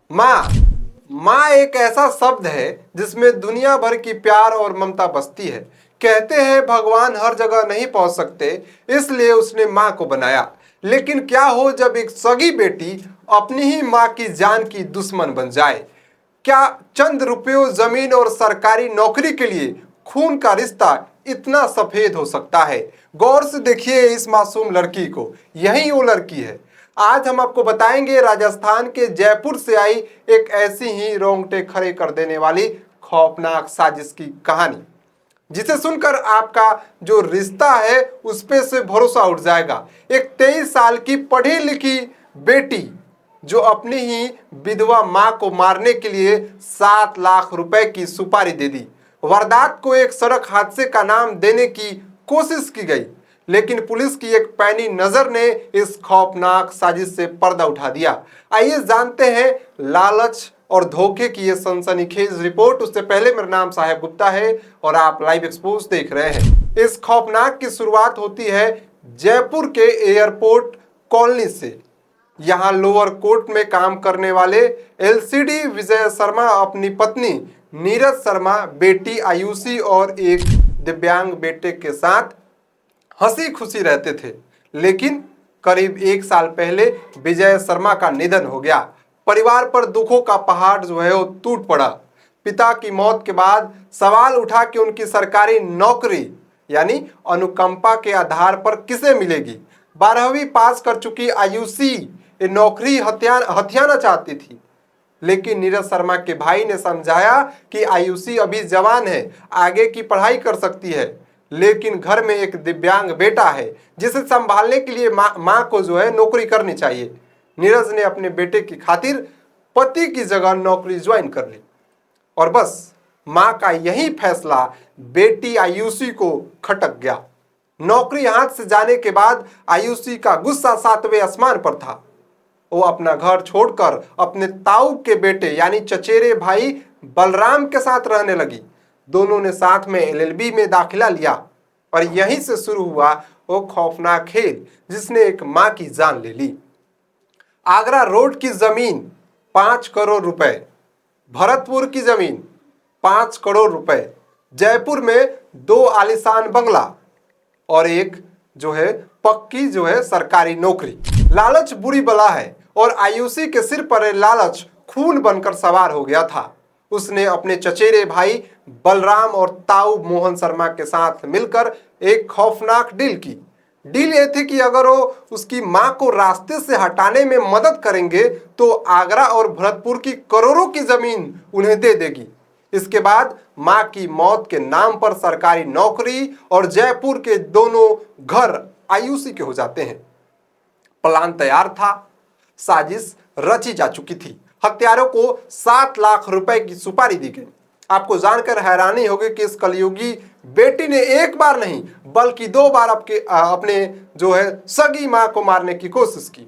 माँ। माँ एक ऐसा शब्द है जिसमें दुनिया भर की प्यार और ममता बसती है। कहते हैं भगवान हर जगह नहीं पहुंच सकते, इसलिए उसने माँ को बनाया। लेकिन क्या हो जब एक सगी बेटी अपनी ही माँ की जान की दुश्मन बन जाए? क्या चंद रुपयों, जमीन और सरकारी नौकरी के लिए खून का रिश्ता इतना सफेद हो सकता है? गौर से देखिए इस मासूम लड़की को, यही वो लड़की है। आज हम आपको बताएंगे राजस्थान के जयपुर से आई एक ऐसी ही रोंगटे खड़े कर देने वाली खौफनाक साजिश की कहानी, जिसे सुनकर आपका जो रिश्ता है उस पे से भरोसा उठ जाएगा। एक 23 साल की पढ़ी लिखी बेटी जो अपनी ही विधवा मां को मारने के लिए 7 लाख रुपए की सुपारी दे दी। वारदात को एक सड़क हादसे का नाम देने की कोशिश की गई, लेकिन पुलिस की एक पैनी नजर ने इस खौफनाक साजिश से पर्दा उठा दिया। आइए जानते हैं लालच और धोखे की ये सनसनीखेज रिपोर्ट। उससे पहले मेरा नाम साहेब गुप्ता है और आप लाइव एक्सपोज देख रहे हैं। इस खौफनाक की शुरुआत होती है जयपुर के एयरपोर्ट कॉलोनी से। यहाँ लोअर कोर्ट में काम करने वाले एलसीडी विजय शर्मा अपनी पत्नी नीरज शर्मा, बेटी आयुषी और एक दिव्यांग बेटे के साथ हंसी खुशी रहते थे। लेकिन करीब 1 साल पहले विजय शर्मा का निधन हो गया। परिवार पर दुखों का पहाड़ जो है वो टूट पड़ा। पिता की मौत के बाद सवाल उठा कि उनकी सरकारी नौकरी यानी अनुकंपा के आधार पर किसे मिलेगी। 12वीं पास कर चुकी आयुषी ये नौकरी हथियाना चाहती थी, लेकिन नीरज शर्मा के भाई ने समझाया कि आयुषी अभी जवान है, आगे की पढ़ाई कर सकती है। लेकिन घर में एक दिव्यांग बेटा है जिसे संभालने के लिए माँ को जो है नौकरी करनी चाहिए। नीरज ने अपने बेटे की खातिर पति की जगह नौकरी ज्वाइन कर ली और बस माँ का यही फैसला बेटी आयुषी को खटक गया। नौकरी हाथ से जाने के बाद आयुषी का गुस्सा 7वें आसमान पर था। वो अपना घर छोड़कर अपने ताऊ के बेटे यानी चचेरे भाई बलराम के साथ रहने लगी। दोनों ने साथ में एलएलबी में दाखिला लिया और यहीं से शुरू हुआ वो खौफनाक खेल जिसने एक मां की जान ले ली। आगरा रोड की जमीन 5 करोड़ रुपए, भरतपुर की जमीन 5 करोड़ रुपए, जयपुर में 2 आलीशान बंगला और एक जो है पक्की जो है सरकारी नौकरी। लालच बुरी बला है और आयुषी के सिर पर यह लालच खून बनकर सवार हो गया था। उसने अपने चचेरे भाई बलराम और ताऊ मोहन शर्मा के साथ मिलकर एक खौफनाक डील की। डील ये थी कि अगर वो उसकी मां को रास्ते से हटाने में मदद करेंगे तो आगरा और भरतपुर की करोड़ों की जमीन उन्हें दे देगी। इसके बाद मां की मौत के नाम पर सरकारी नौकरी और जयपुर के दोनों घर आयुषी के हो जाते हैं। प्लान तैयार था, साजिश रची जा चुकी थी। हत्यारों को 7 लाख रुपए की सुपारी दी गई। आपको जानकर हैरानी होगी कि इस कलयुगी बेटी ने एक बार नहीं बल्कि 2 बार अपने जो है सगी मां को मारने की कोशिश की।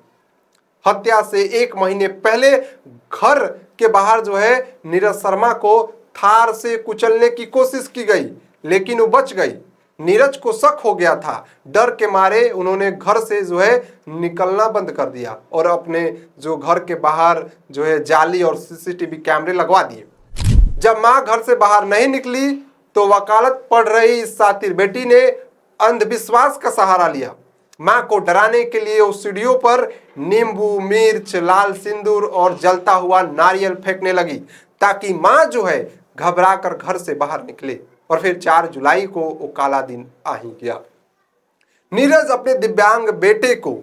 हत्या से 1 महीने पहले घर के बाहर जो है नीरज शर्मा को थार से कुचलने की कोशिश की गई, लेकिन वो बच गई। नीरज को शक हो गया था। डर के मारे उन्होंने घर से जो है निकलना बंद कर दिया और अपने जो घर के बाहर जो है जाली और सीसीटीवी कैमरे लगवा दिए। जब मां घर से बाहर नहीं निकली तो वकालत पढ़ रही इस सातिर बेटी ने अंधविश्वास का सहारा लिया। मां को डराने के लिए उस सीढ़ियों पर नींबू, मिर्च, लाल सिंदूर और जलता हुआ नारियल फेंकने लगी ताकि मां जो है घबराकर घर से बाहर निकले। और फिर 4 जुलाई को वो काला दिन आ ही गया। नीरज अपने दिव्यांग बेटे को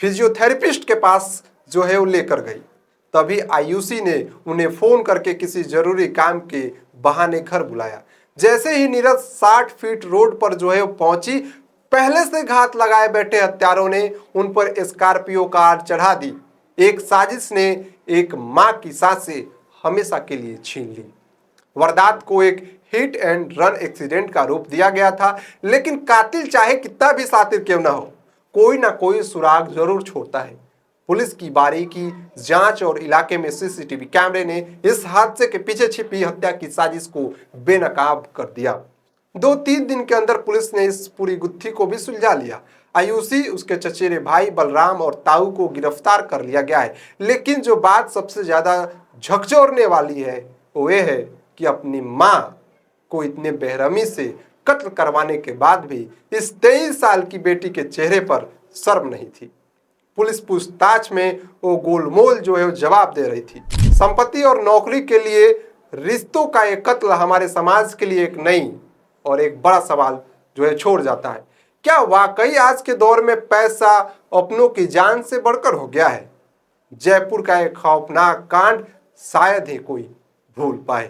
फिजियोथेरेपिस्ट के पास जो है वो लेकर गई। तभी आयुषी ने उन्हें फोन करके किसी जरूरी काम के बहाने घर बुलाया। जैसे ही नीरज 60 फीट रोड पर जो है वो पहुंची, पहले से घात लगाए बैठे हत्यारों ने उन पर स्कॉर्पियो कार चढ़ा दी। एक साजिश ने एक मां की सांसें हमेशा के लिए छीन ली। वारदात को एक हिट एंड रन एक्सीडेंट का रूप दिया गया था, लेकिन कातिल चाहे कितना भी शातिर क्यों ना हो, कोई ना कोई सुराग जरूर छोड़ता है। पुलिस की बारीकी जांच और इलाके में सीसीटीवी कैमरे ने इस हादसे के पीछे छिपी हत्या की साजिश को बेनकाब कर दिया। 2-3 दिन के अंदर पुलिस ने इस पूरी गुत्थी को भी सुलझा लिया। आयुषी, उसके चचेरे भाई बलराम और ताऊ को गिरफ्तार कर लिया गया है। लेकिन जो बात सबसे ज्यादा झकझोरने वाली है वो ये है कि अपनी मां को इतने बेरहमी से कत्ल करवाने के बाद भी इस 23 साल की बेटी के चेहरे पर शर्म नहीं थी। पुलिस पूछताछ में वो गोलमोल जो है वो जवाब दे रही थी। संपत्ति और नौकरी के लिए रिश्तों का एक कत्ल हमारे समाज के लिए एक नई और एक बड़ा सवाल जो है छोड़ जाता है। क्या वाकई आज के दौर में पैसा अपनों की जान से बढ़कर हो गया है? जयपुर का एक खौफनाक कांड शायद ही कोई भूल पाए।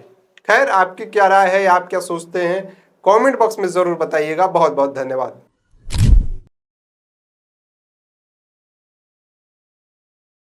खैर, आपकी क्या राय है, आप क्या सोचते हैं? कमेंट बॉक्स में जरूर बताइएगा। बहुत बहुत धन्यवाद।